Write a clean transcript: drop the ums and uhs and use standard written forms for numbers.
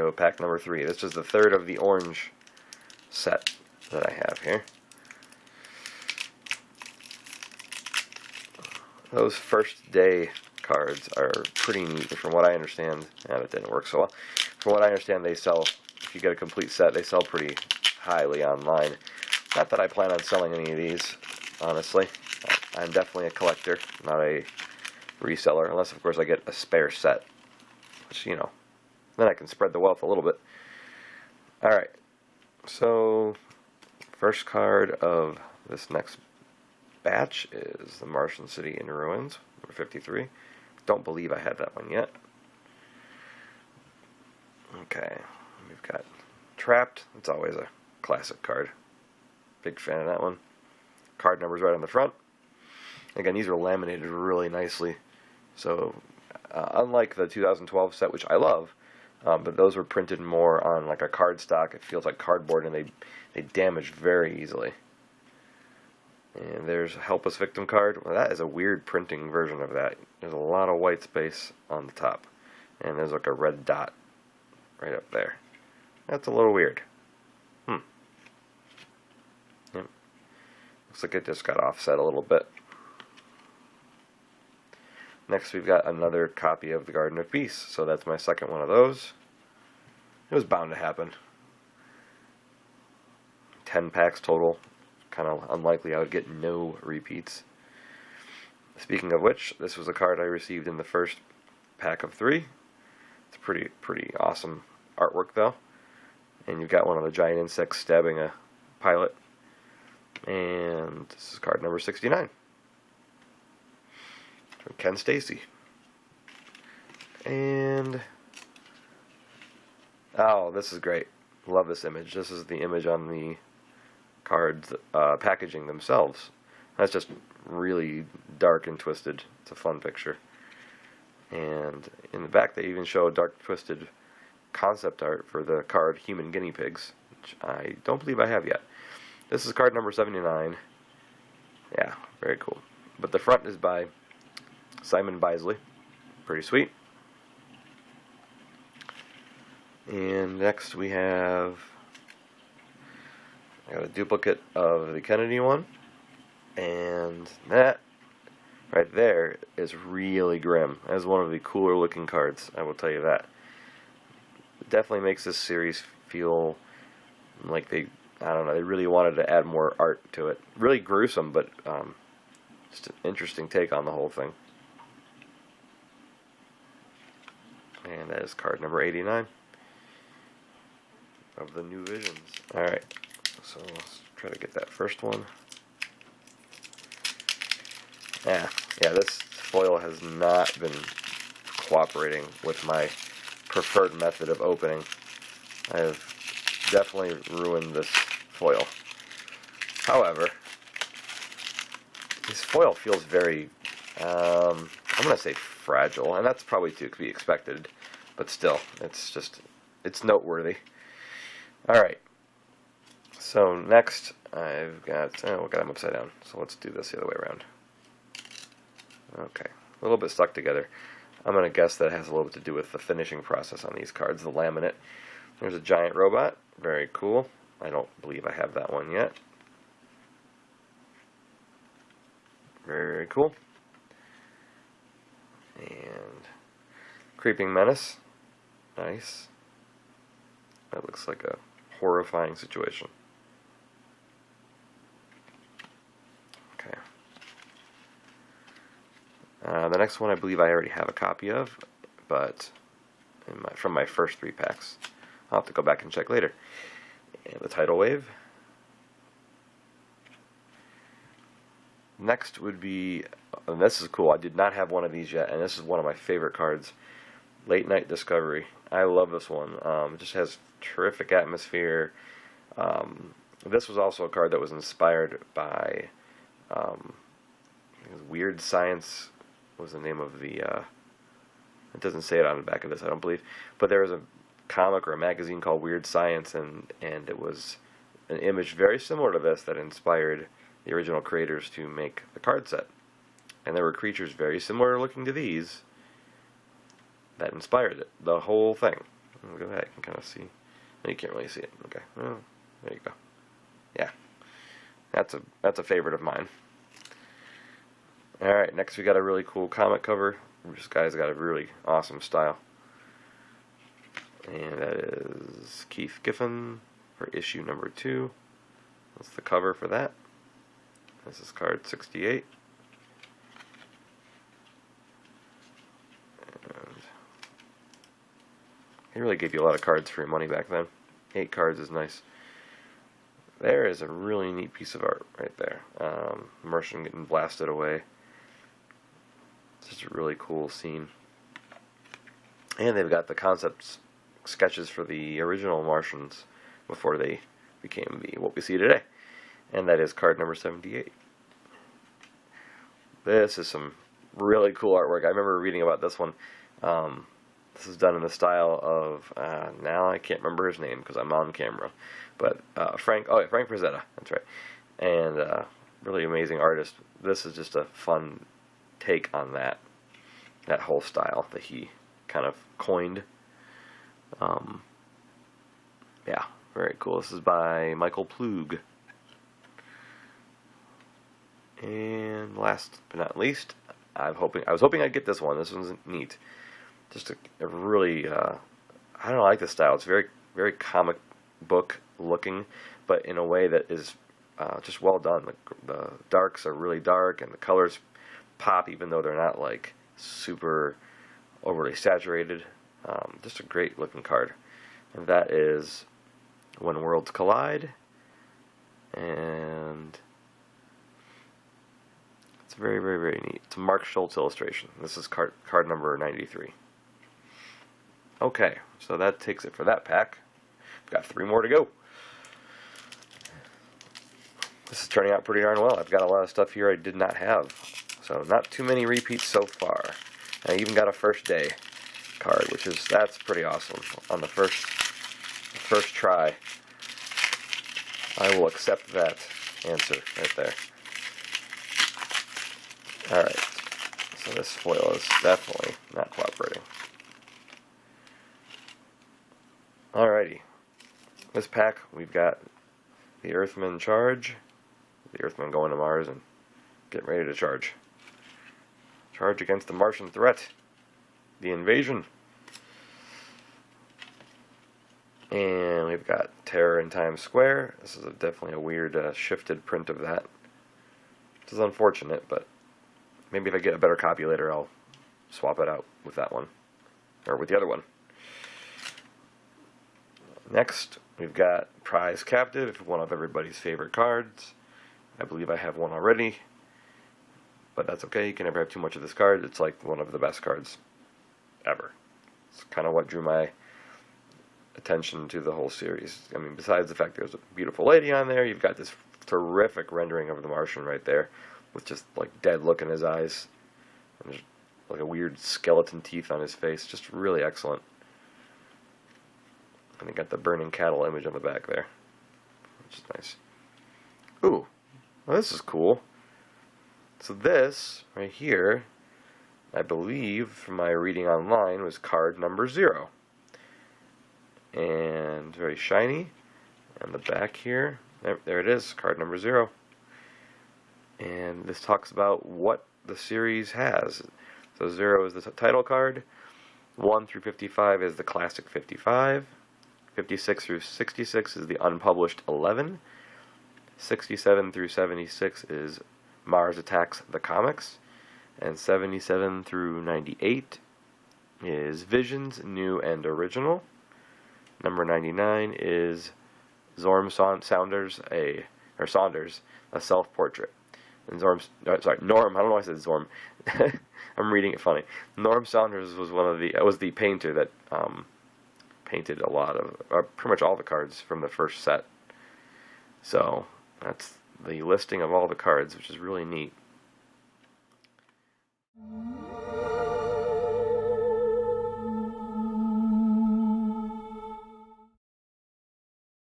So pack number 3. This is the third of the orange set that I have here. Those first day cards are pretty neat. From what I understand, that didn't work so well. From what I understand, they sell, if you get a complete set, they sell pretty highly online. Not that I plan on selling any of these, honestly. I'm definitely a collector, not a reseller, unless of course I get a spare set, which, you know, then I can spread the wealth a little bit. Alright, so first card of this next batch is the Martian City in Ruins, number 53. Don't believe I had that one yet. Okay, we've got Trapped. It's always a classic card. Big fan of that one. Card numbers right on the front. Again, these are laminated really nicely. So, unlike the 2012 set, which I love, but those were printed more on like a cardstock. It feels like cardboard, and they damage very easily. And there's a Helpless Victim card. Well, that is a weird printing version of that. There's a lot of white space on the top, and there's like a red dot right up there. That's a little weird. Yep. Looks like it just got offset a little bit. Next, we've got another copy of the Garden of Peace. So that's my second one of those. It was bound to happen. 10 packs total. Kind of unlikely I would get no repeats. Speaking of which, this was a card I received in the first pack of 3. It's pretty awesome artwork though. And you've got one of the giant insects stabbing a pilot. And this is card number 69. From Ken Stacy. And oh, this is great. Love this image. This is the image on the cards packaging themselves. That's just really dark and twisted. It's a fun picture. And in the back they even show a dark twisted concept art for the card Human Guinea Pigs, which I don't believe I have yet. This is card number 79. Yeah, very cool. But the front is by Simon Bisley. Pretty sweet. And next we have, I got a duplicate of the Kennedy one, and that right there is really grim. As one of the cooler looking cards, I will tell you that. It definitely makes this series feel like they really wanted to add more art to it. Really gruesome, but just an interesting take on the whole thing. And that is card number 89 of the New Visions. Alright, so let's try to get that first one. Yeah, this foil has not been cooperating with my preferred method of opening. I have definitely ruined this foil. However, this foil feels very, I'm going to say fragile, and that's probably to be expected, but still, it's noteworthy. Alright, so next I've got, oh god, I'm upside down, so let's do this the other way around. Okay, a little bit stuck together. I'm going to guess that has a little bit to do with the finishing process on these cards, the laminate. There's a giant robot, very cool. I don't believe I have that one yet. Very, very cool. And Creeping Menace, nice. That looks like a horrifying situation. Okay. The next one I believe I already have a copy of, but from my first 3 packs. I'll have to go back and check later. And the Tidal Wave. Next would be, and this is cool, I did not have one of these yet, and this is one of my favorite cards, Late Night Discovery. I love this one. It just has terrific atmosphere. This was also a card that was inspired by Weird Science was the name of the, it doesn't say it on the back of this, I don't believe, but there was a comic or a magazine called Weird Science, and it was an image very similar to this that inspired the original creators to make the card set. And there were creatures very similar looking to these that inspired it, the whole thing. Look at that, you can kind of see. No, you can't really see it. Okay, well, there you go. Yeah, that's a favorite of mine. All right, next we got a really cool comic cover. This guy's got a really awesome style, and that is Keith Giffen for issue number 2. That's the cover for that. This is card 68. And he really gave you a lot of cards for your money back then. 8 cards is nice. There is a really neat piece of art right there. Martian getting blasted away. It's just a really cool scene. And they've got the concept sketches for the original Martians before they became what we see today. And that is card number 78. This is some really cool artwork. I remember reading about this one. This is done in the style of, now I can't remember his name because I'm on camera, but Frank Frazetta, that's right. And really amazing artist. This is just a fun take on that whole style that he kind of coined. Yeah, very cool. This is by Michael Plug. And last but not least, I was hoping I'd get this one. This one's neat. Just a really, I don't like the style. It's very, very comic book looking, but in a way that is just well done. The darks are really dark, and the colors pop, even though they're not like super overly saturated. Just a great looking card, and that is When Worlds Collide, and it's very, very, very neat. It's a Mark Schultz illustration. This is card number 93. Okay, so that takes it for that pack. We've got 3 more to go. This is turning out pretty darn well. I've got a lot of stuff here I did not have. So not too many repeats so far. I even got a first day card, that's pretty awesome. On the first try, I will accept that answer right there. Alright, so this foil is definitely not cooperating. Alrighty, this pack we've got the Earthman Charge, the Earthman going to Mars and getting ready to charge. Charge against the Martian threat, the invasion. And we've got Terror in Times Square. This is definitely a weird shifted print of that. This is unfortunate, but maybe if I get a better copy later, I'll swap it out with that one, or with the other one. Next, we've got Prize Captive, one of everybody's favorite cards. I believe I have one already, but that's okay. You can never have too much of this card. It's like one of the best cards ever. It's kind of what drew my attention to the whole series. I mean, besides the fact there's a beautiful lady on there, you've got this terrific rendering of the Martian right there, with just like dead look in his eyes, and just like a weird skeleton teeth on his face. Just really excellent. And they got the burning cattle image on the back there, which is nice. Ooh, well, this is cool. So this right here, I believe from my reading online, was card number 0. And very shiny. And the back here, there it is, card number 0. And this talks about what the series has. So 0 is the title card, 1 through 55 is the classic 55, 56 through 66 is the unpublished 11, 67 through 76 is Mars Attacks the Comics, and 77 through 98 is Visions, New and Original. Number 99 is Saunders, a self-portrait. And Norm, I don't know why I said Zorm. I'm reading it funny. Norm Saunders was the painter that painted a lot of, pretty much all the cards from the first set. So that's the listing of all the cards, which is really neat.